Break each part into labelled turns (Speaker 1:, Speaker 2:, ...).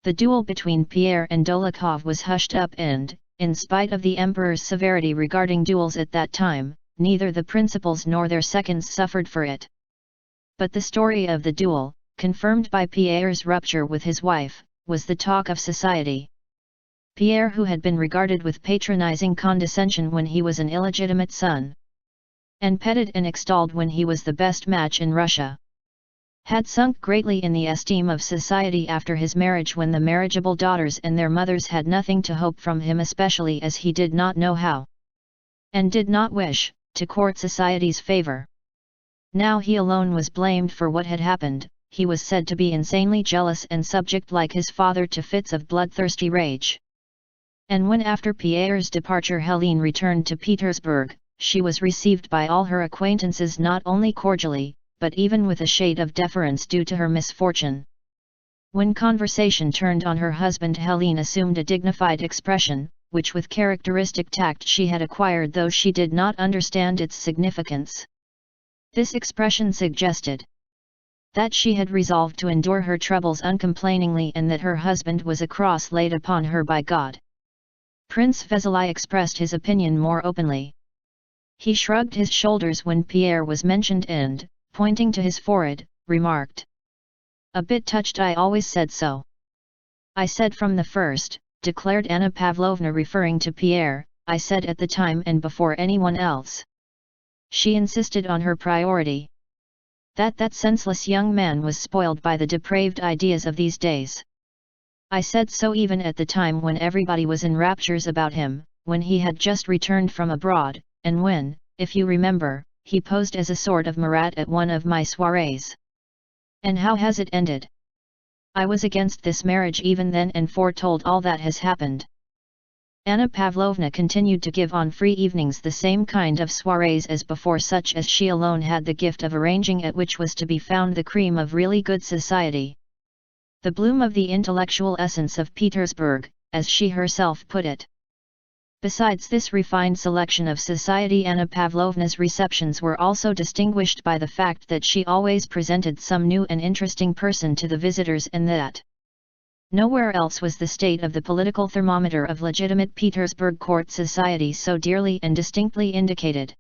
Speaker 1: The duel between Pierre and Dolokhov was hushed up and, in spite of the emperor's severity regarding duels at that time, neither the principals nor their seconds suffered for it. But the story of the duel, confirmed by Pierre's rupture with his wife, was the talk of society. Pierre, who had been regarded with patronizing condescension when he was an illegitimate son, and petted and extolled when he was the best match in Russia, had sunk greatly in the esteem of society after his marriage, when the marriageable daughters and their mothers had nothing to hope from him, especially as he did not know how, and did not wish, to court society's favor. Now he alone was blamed for what had happened. He was said to be insanely jealous and subject like his father to fits of bloodthirsty rage. And when after Pierre's departure Helene returned to Petersburg, she was received by all her acquaintances not only cordially, but even with a shade of deference due to her misfortune. When conversation turned on her husband, Helene assumed a dignified expression, which with characteristic tact she had acquired, though she did not understand its significance. This expression suggested that she had resolved to endure her troubles uncomplainingly, and that her husband was a cross laid upon her by God. Prince Vasily expressed his opinion more openly. He shrugged his shoulders when Pierre was mentioned and, pointing to his forehead, remarked, "A bit touched, I always said so." "I said from the first," declared Anna Pavlovna, referring to Pierre, "I said at the time and before anyone else." She insisted on her priority. That senseless young man was spoiled by the depraved ideas of these days. "I said so even at the time when everybody was in raptures about him, when he had just returned from abroad, and when, if you remember, he posed as a sort of Marat at one of my soirees. And how has it ended? I was against this marriage even then and foretold all that has happened." Anna Pavlovna continued to give on free evenings the same kind of soirees as before, such as she alone had the gift of arranging, at which was to be found the cream of really good society, the bloom of the intellectual essence of Petersburg, as she herself put it. Besides this refined selection of society, Anna Pavlovna's receptions were also distinguished by the fact that she always presented some new and interesting person to the visitors, and that nowhere else was the state of the political thermometer of legitimate Petersburg court society so dearly and distinctly indicated.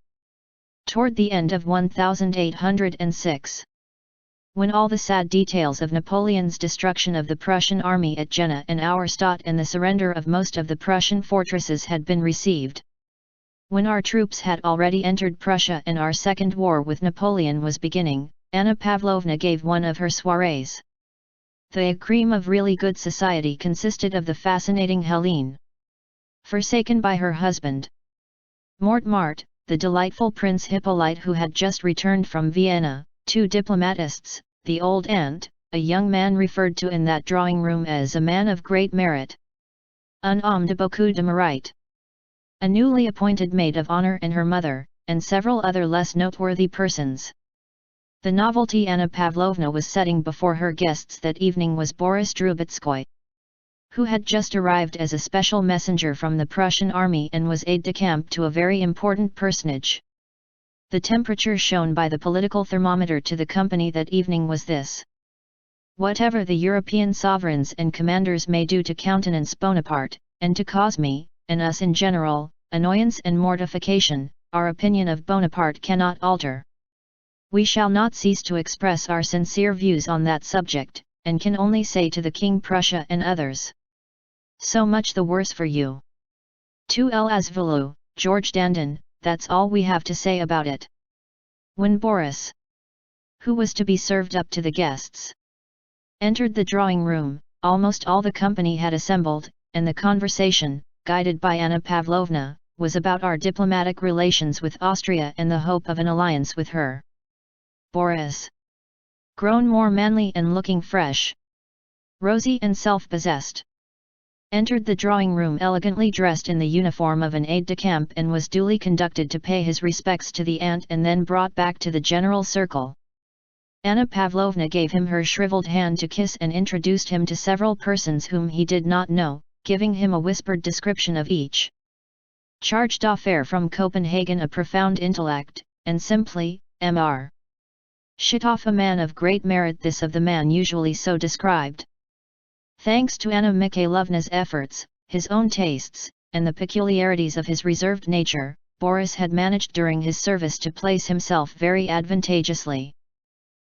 Speaker 1: Toward the end of 1806, when all the sad details of Napoleon's destruction of the Prussian army at Jena and Auerstadt and the surrender of most of the Prussian fortresses had been received, when our troops had already entered Prussia and our second war with Napoleon was beginning, Anna Pavlovna gave one of her soirees. The cream of really good society consisted of the fascinating Helene, forsaken by her husband Mortemart, the delightful Prince Hippolyte, who had just returned from Vienna, two diplomatists, the old aunt, a young man referred to in that drawing room as a man of great merit, un homme de beaucoup de mérite, a newly appointed maid of honor and her mother, and several other less noteworthy persons. The novelty Anna Pavlovna was setting before her guests that evening was Boris Drubetskoy, who had just arrived as a special messenger from the Prussian army and was aide-de-camp to a very important personage. The temperature shown by the political thermometer to the company that evening was this: whatever the European sovereigns and commanders may do to countenance Bonaparte, and to cause me, and us in general, annoyance and mortification, our opinion of Bonaparte cannot alter. We shall not cease to express our sincere views on that subject, and can only say to the King Prussia and others, so much the worse for you. Tu l'as voulu, George Dandin, that's all we have to say about it. When Boris, who was to be served up to the guests, entered the drawing room, almost all the company had assembled, and the conversation, guided by Anna Pavlovna, was about our diplomatic relations with Austria and the hope of an alliance with her. Boris, grown more manly and looking fresh, rosy and self-possessed, entered the drawing room elegantly dressed in the uniform of an aide-de-camp and was duly conducted to pay his respects to the aunt and then brought back to the general circle. Anna Pavlovna gave him her shriveled hand to kiss and introduced him to several persons whom he did not know, giving him a whispered description of each. Charge d'affaires from Copenhagen, a profound intellect, and simply, Mr. Shitoff, a man of great merit, this of the man usually so described. Thanks to Anna Mikhailovna's efforts, his own tastes, and the peculiarities of his reserved nature, Boris had managed during his service to place himself very advantageously.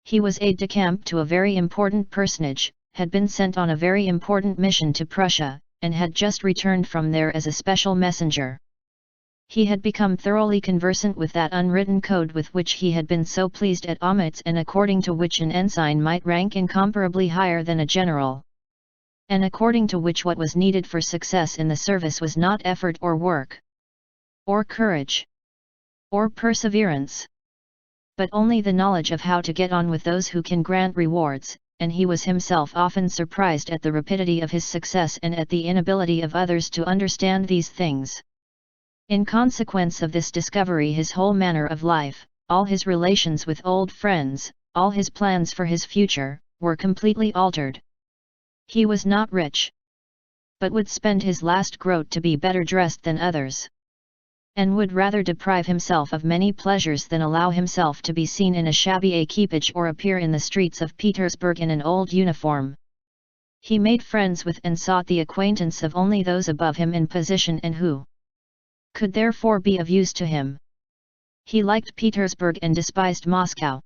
Speaker 1: He was aide-de-camp to a very important personage, had been sent on a very important mission to Prussia, and had just returned from there as a special messenger. He had become thoroughly conversant with that unwritten code with which he had been so pleased at Omitz, and according to which an ensign might rank incomparably higher than a general, and according to which what was needed for success in the service was not effort or work, or courage, or perseverance, but only the knowledge of how to get on with those who can grant rewards, and he was himself often surprised at the rapidity of his success and at the inability of others to understand these things. In consequence of this discovery, his whole manner of life, all his relations with old friends, all his plans for his future, were completely altered. He was not rich, but would spend his last groat to be better dressed than others, and would rather deprive himself of many pleasures than allow himself to be seen in a shabby equipage or appear in the streets of Petersburg in an old uniform. He made friends with and sought the acquaintance of only those above him in position and who could therefore be of use to him. He liked Petersburg and despised Moscow.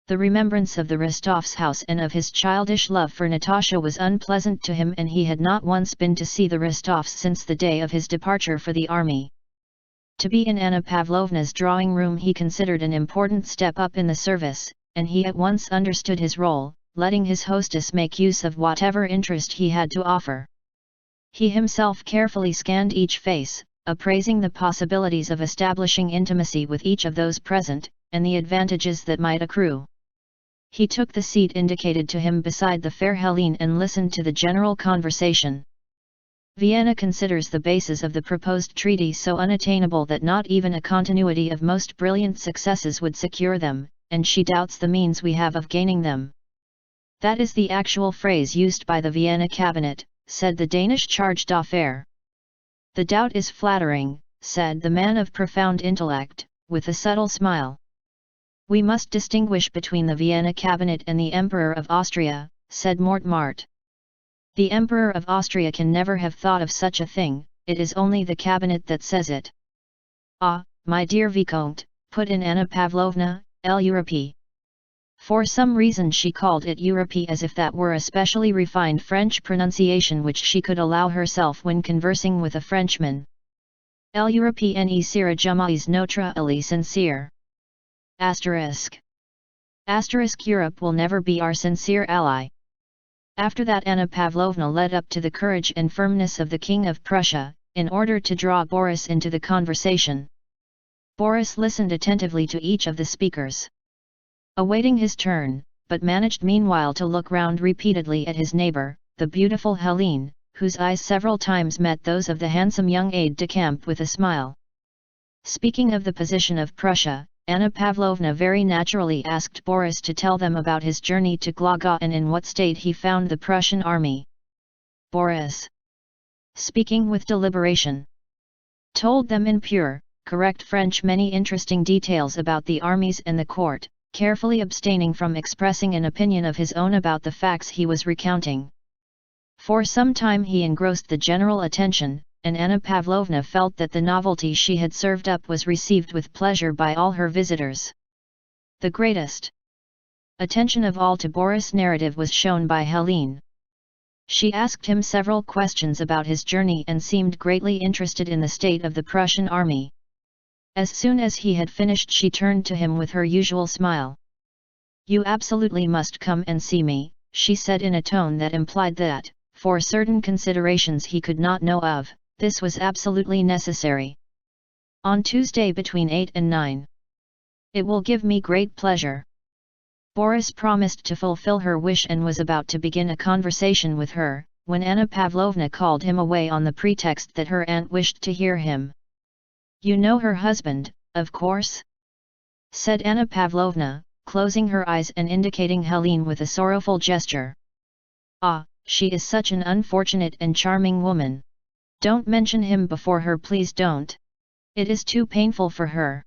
Speaker 1: The remembrance of the Rostovs' house and of his childish love for Natasha was unpleasant to him, and he had not once been to see the Rostovs since the day of his departure for the army. To be in Anna Pavlovna's drawing room he considered an important step up in the service, and he at once understood his role, letting his hostess make use of whatever interest he had to offer. He himself carefully scanned each face, appraising the possibilities of establishing intimacy with each of those present, and the advantages that might accrue. He took the seat indicated to him beside the fair Helene and listened to the general conversation. Vienna considers the bases of the proposed treaty so unattainable that not even a continuity of most brilliant successes would secure them, and she doubts the means we have of gaining them. That is the actual phrase used by the Vienna cabinet, said the Danish charge d'affaires. The doubt is flattering, said the man of profound intellect, with a subtle smile. We must distinguish between the Vienna cabinet and the Emperor of Austria, said Mortemart. The Emperor of Austria can never have thought of such a thing, it is only the cabinet that says it. Ah, my dear Vicomte, put in Anna Pavlovna, l'Europe. For some reason she called it Europe as if that were a specially refined French pronunciation which she could allow herself when conversing with a Frenchman. L'Europe ne sera jamais notre allié sincere. Asterisk. Europe will never be our sincere ally. After that Anna Pavlovna led up to the courage and firmness of the King of Prussia, in order to draw Boris into the conversation. Boris listened attentively to each of the speakers, awaiting his turn, but managed meanwhile to look round repeatedly at his neighbour, the beautiful Helene, whose eyes several times met those of the handsome young aide-de-camp with a smile. Speaking of the position of Prussia, Anna Pavlovna very naturally asked Boris to tell them about his journey to Głogów and in what state he found the Prussian army. Boris, speaking with deliberation, told them in pure, correct French many interesting details about the armies and the court, carefully abstaining from expressing an opinion of his own about the facts he was recounting. For some time he engrossed the general attention, and Anna Pavlovna felt that the novelty she had served up was received with pleasure by all her visitors. The greatest attention of all to Boris' narrative was shown by Helene. She asked him several questions about his journey and seemed greatly interested in the state of the Prussian army. As soon as he had finished she turned to him with her usual smile. "You absolutely must come and see me," she said in a tone that implied that, for certain considerations he could not know of, this was absolutely necessary. "On Tuesday between 8 and 9. It will give me great pleasure." Boris promised to fulfill her wish and was about to begin a conversation with her, when Anna Pavlovna called him away on the pretext that her aunt wished to hear him. "You know her husband, of course?" said Anna Pavlovna, closing her eyes and indicating Helene with a sorrowful gesture. "Ah, she is such an unfortunate and charming woman. Don't mention him before her, please don't. It is too painful for her."